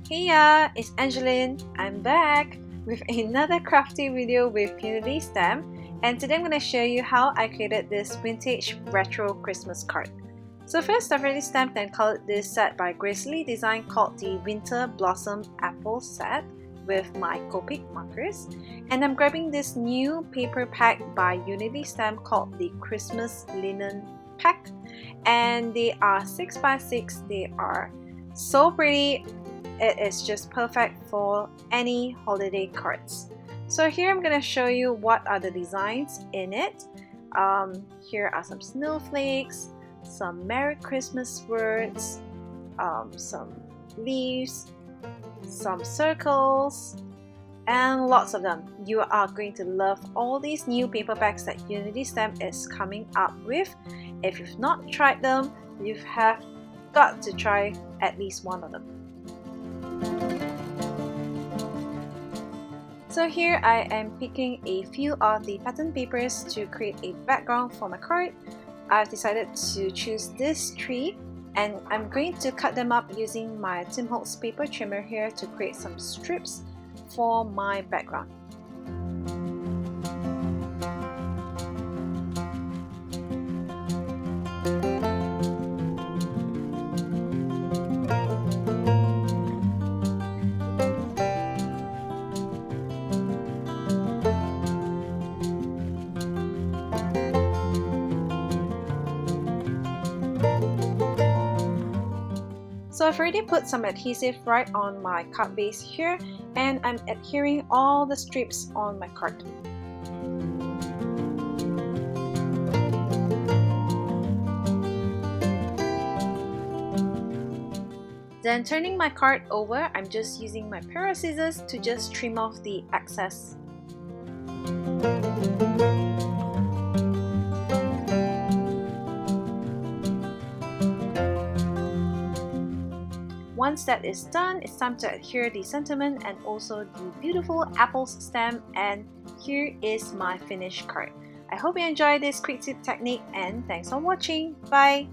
Heya, it's Angeline. I'm back with another crafty video with Unity stamp, and today I'm going to show you how I created this vintage retro Christmas card. So first, I've already stamped and colored this set by Gracefully Design called the Winter Blossom Apple set with my Copic markers, and I'm grabbing this new paper pack by Unity Stamp called the Christmas Linen Pack, and they are 6x6. They are so pretty. It is just perfect for any holiday cards. So here I'm going to show you what are the designs in it. Here are some snowflakes, some Merry Christmas words, some leaves, some circles, and lots of them. You are going to love all these new paper packs that Unity Stamp is coming up with. If you've not tried them, you have got to try at least one of them. So here I am picking a few of the pattern papers to create a background for my card. I've decided to choose this tree, and I'm going to cut them up using my Tim Holtz paper trimmer here to create some strips for my background. So I've already put some adhesive right on my card base here, and I'm adhering all the strips on my card. Then turning my card over, I'm just using my pair of scissors to just trim off the excess. Once that is done, it's time to adhere the sentiment and also the beautiful apples stamp, and here is my finished card. I hope you enjoyed this quick tip technique, and thanks for watching. Bye!